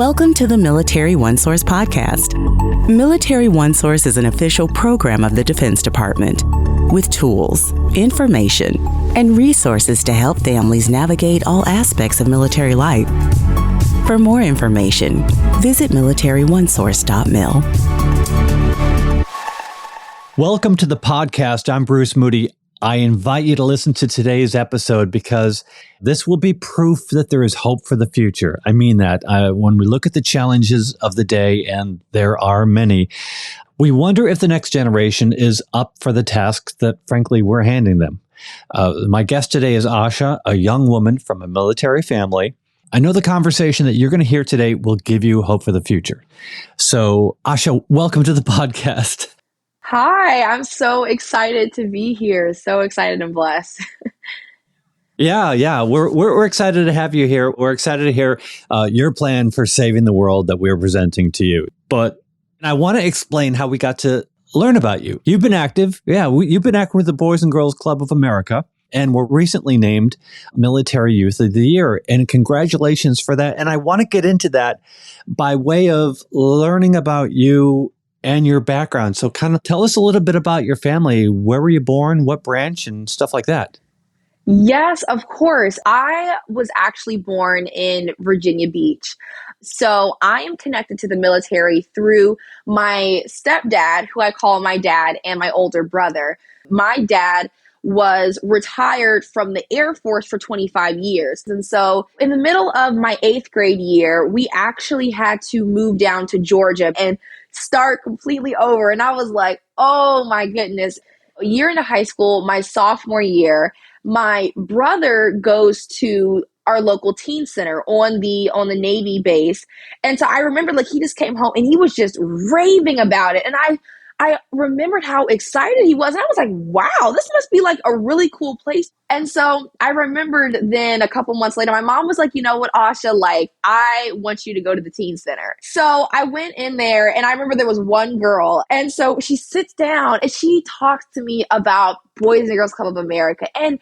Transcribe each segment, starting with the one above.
Welcome to the Military OneSource podcast. Military OneSource is an official program of the Defense Department with tools, information, and resources to help families navigate all aspects of military life. For more information, visit MilitaryOneSource.mil. Welcome to the podcast. I'm Bruce Moody. I invite you to listen to today's episode because this will be proof that there is hope for the future. I mean that. When we look at the challenges of the day, and there are many, we wonder if the next generation is up for the tasks that, frankly, we're handing them. My guest today is Ahsha, a young woman from a military family. I know the conversation that you're going to hear today will give you hope for the future. So, Ahsha, welcome to the podcast. Hi, I'm so excited to be here. So excited and blessed. Yeah. We're excited to have you here. We're excited to hear your plan for saving the world that we're presenting to you. But I want to explain how we got to learn about you. You've been active. You've been active with the Boys and Girls Club of America, and were recently named Military Youth of the Year. And congratulations for that. And I want to get into that by way of learning about you and your background. So kind of tell us a little bit about your family. Where were you born? What branch and stuff like that? Yes, of course. I was actually born in Virginia Beach. So I am connected to the military through my stepdad, who I call my dad, and my older brother. My dad was retired from the Air Force for 25 years. And so in the middle of my 8th grade year, we actually had to move down to Georgia and start completely over. And I was like, oh my goodness. A year into high school, my sophomore year, my brother goes to our local teen center on the Navy base. And so I remember he just came home and he was just raving about it. And I remembered how excited he was. And I was like, wow, this must be a really cool place. And so I remembered then a couple months later, my mom was like, you know what, Ahsha, I want you to go to the teen center. So I went in there and I remember there was one girl. And so she sits down and she talks to me about Boys and Girls Club of America. And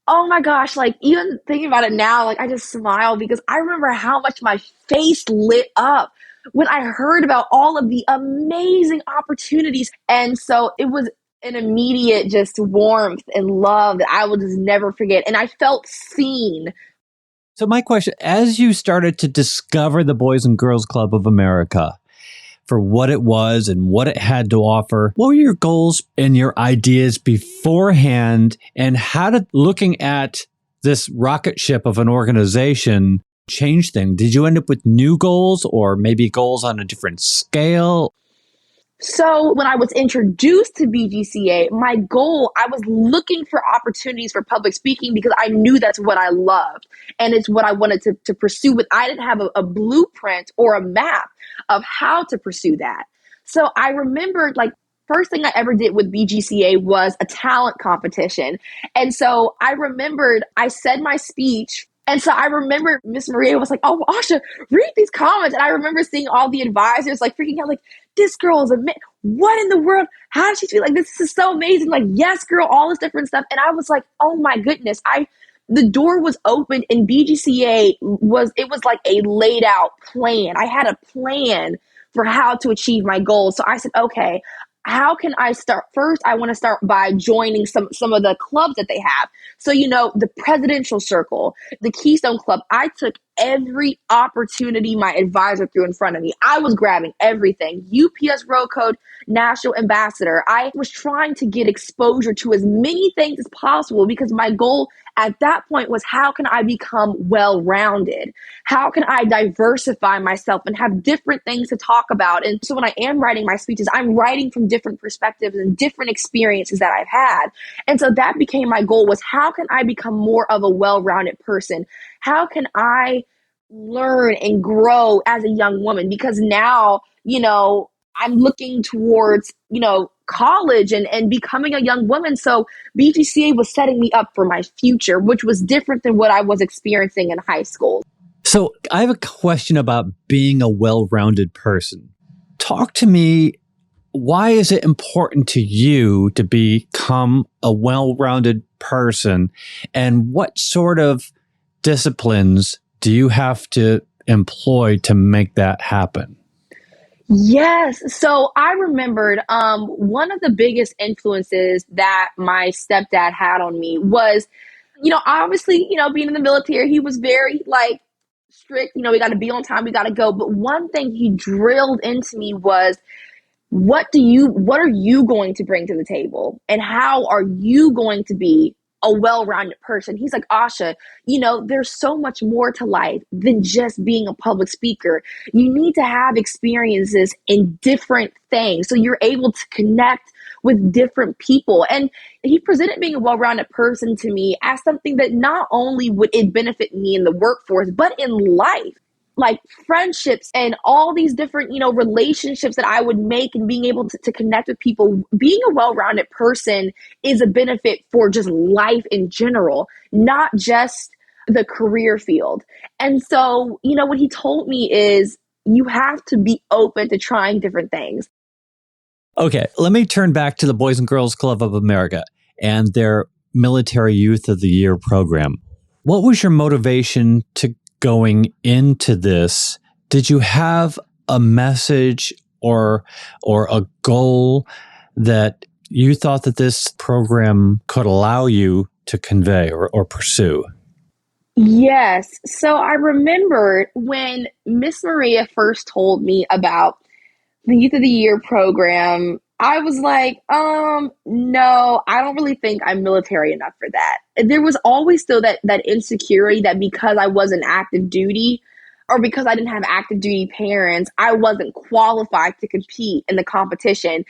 oh my gosh, even thinking about it now, I just smile because I remember how much my face lit up when I heard about all of the amazing opportunities. And so it was an immediate just warmth and love that I will just never forget. And I felt seen. So my question, as you started to discover the Boys and Girls Club of America for what it was and what it had to offer, what were your goals and your ideas beforehand? And how did looking at this rocket ship of an organization change things? Did you end up with new goals or maybe goals on a different scale? So when I was introduced to BGCA, my goal, I was looking for opportunities for public speaking because I knew that's what I loved. And it's what I wanted to pursue, but I didn't have a blueprint or a map of how to pursue that. So I remembered first thing I ever did with BGCA was a talent competition. And so I remembered I said my speech. And so I remember Miss Maria was like, oh, Ahsha, read these comments. And I remember seeing all the advisors freaking out, this girl is what in the world? How does she feel? This is so amazing. Yes, girl, all this different stuff. And I was like, oh my goodness. The door was opened and BGCA was a laid out plan. I had a plan for how to achieve my goals. So I said, okay, how can I start? First, I want to start by joining some of the clubs that they have. So, the Presidential Circle, the Keystone Club, I took every opportunity my advisor threw in front of me. I was grabbing everything. UPS Road Code, National Ambassador. I was trying to get exposure to as many things as possible because my goal at that point was, how can I become well-rounded? How can I diversify myself and have different things to talk about? And so when I am writing my speeches, I'm writing from different perspectives and different experiences that I've had. And so that became my goal, was how can I become more of a well-rounded person? How can I learn and grow as a young woman? Because now, I'm looking towards, college and becoming a young woman. So BGCA was setting me up for my future, which was different than what I was experiencing in high school. So I have a question about being a well-rounded person. Talk to me. Why is it important to you to become a well-rounded person? And what sort of disciplines do you have to employ to make that happen? Yes. So I remembered one of the biggest influences that my stepdad had on me was, obviously, being in the military, he was very like strict, we got to be on time, we got to go. But one thing he drilled into me was, what are you going to bring to the table? And how are you going to be a well-rounded person? He's like, Ahsha, there's so much more to life than just being a public speaker. You need to have experiences in different things so you're able to connect with different people. And he presented being a well-rounded person to me as something that not only would it benefit me in the workforce, but in life. Like friendships and all these different, relationships that I would make, and being able to connect with people. Being a well-rounded person is a benefit for just life in general, not just the career field. And so, what he told me is you have to be open to trying different things. Okay, let me turn back to the Boys and Girls Club of America and their Military Youth of the Year program. What was your motivation to going into this? Did you have a message or a goal that you thought that this program could allow you to convey or pursue? Yes. So I remember when Miss Maria first told me about the Youth of the Year program, I was like, no, I don't really think I'm military enough for that. There was always still that insecurity that because I wasn't active duty or because I didn't have active duty parents, I wasn't qualified to compete in the competition.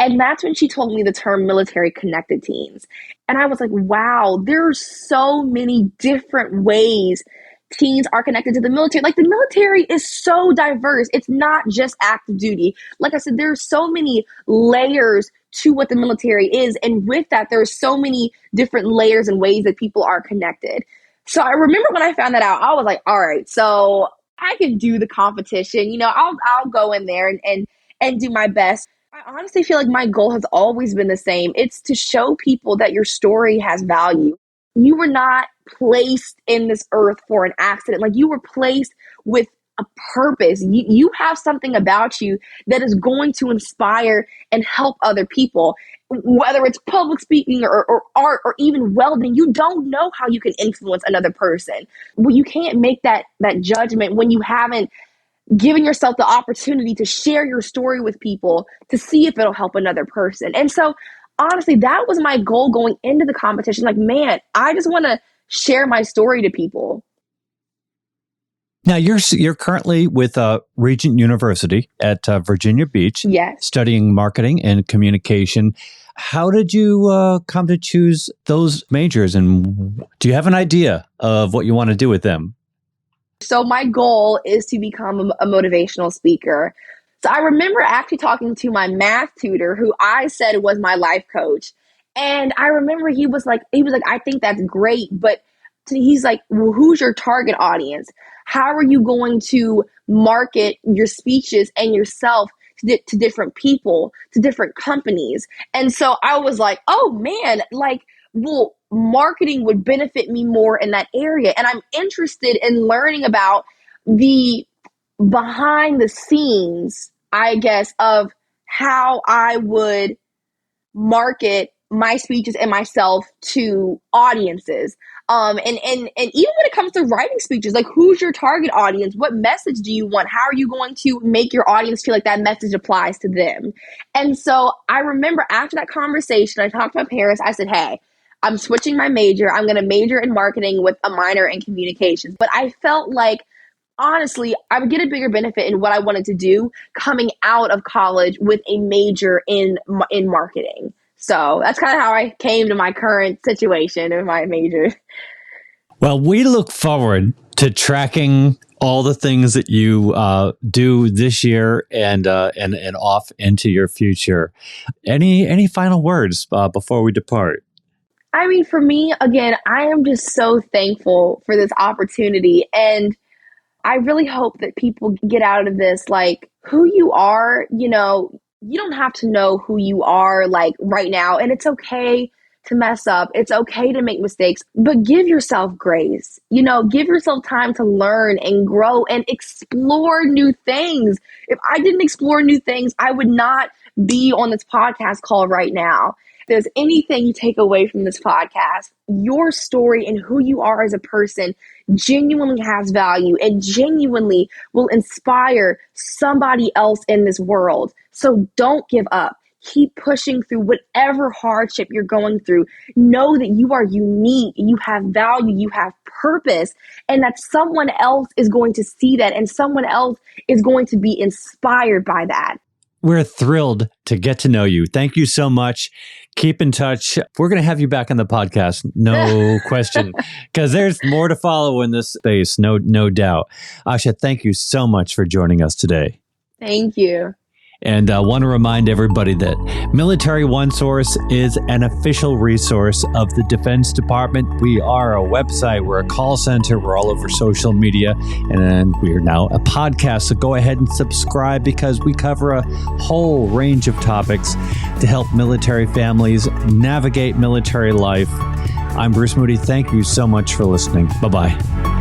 And that's when she told me the term military connected teens. And I was like, wow, there are so many different ways teens are connected to the military. Like the military is so diverse. It's not just active duty. Like I said, there's so many layers to what the military is. And with that, there's so many different layers and ways that people are connected. So I remember when I found that out, I was like, all right, so I can do the competition. I'll go in there and do my best. I honestly feel like my goal has always been the same. It's to show people that your story has value. You were not placed in this earth for an accident. Like you were placed with a purpose. You have something about you that is going to inspire and help other people. Whether it's public speaking or art or even welding, you don't know how you can influence another person. Well, you can't make that judgment when you haven't giving yourself the opportunity to share your story with people to see if it'll help another person. And so honestly, that was my goal going into the competition. Like, man, I just want to share my story to people. Now, you're currently with Regent University at Virginia Beach, yes, studying marketing and communication. How did you come to choose those majors, and do you have an idea of what you want to do with them? So my goal is to become a motivational speaker. So I remember actually talking to my math tutor, who I said was my life coach. And I remember he was like, I think that's great. But he's like, well, who's your target audience? How are you going to market your speeches and yourself to different people, to different companies? And so I was like, oh man, like, well, marketing would benefit me more in that area. And I'm interested in learning about the behind the scenes, I guess, of how I would market my speeches and myself to audiences. And even when it comes to writing speeches, like who's your target audience? What message do you want? How are you going to make your audience feel like that message applies to them? And so I remember after that conversation, I talked to my parents. I said, hey, I'm switching my major. I'm going to major in marketing with a minor in communications. But I felt like, honestly, I would get a bigger benefit in what I wanted to do coming out of college with a major in marketing. So that's kind of how I came to my current situation in my major. Well, we look forward to tracking all the things that you do this year and off into your future. Any final words before we depart? I mean, for me, again, I am just so thankful for this opportunity. And I really hope that people get out of this, like, who you are, you don't have to know who you are, like, right now. And it's okay to mess up. It's okay to make mistakes, but give yourself grace. Give yourself time to learn and grow and explore new things. If I didn't explore new things, I would not be on this podcast call right now. If there's anything you take away from this podcast, your story and who you are as a person genuinely has value and genuinely will inspire somebody else in this world. So don't give up. Keep pushing through whatever hardship you're going through. Know that you are unique, you have value, you have purpose, and that someone else is going to see that and someone else is going to be inspired by that. We're thrilled to get to know you. Thank you so much. Keep in touch. We're going to have you back on the podcast. No question, because there's more to follow in this space. No doubt. Ahsha, thank you so much for joining us today. Thank you. And I want to remind everybody that Military OneSource is an official resource of the Defense Department. We are a website, we're a call center, we're all over social media, and we are now a podcast. So go ahead and subscribe, because we cover a whole range of topics to help military families navigate military life. I'm Bruce Moody. Thank you so much for listening. Bye-bye.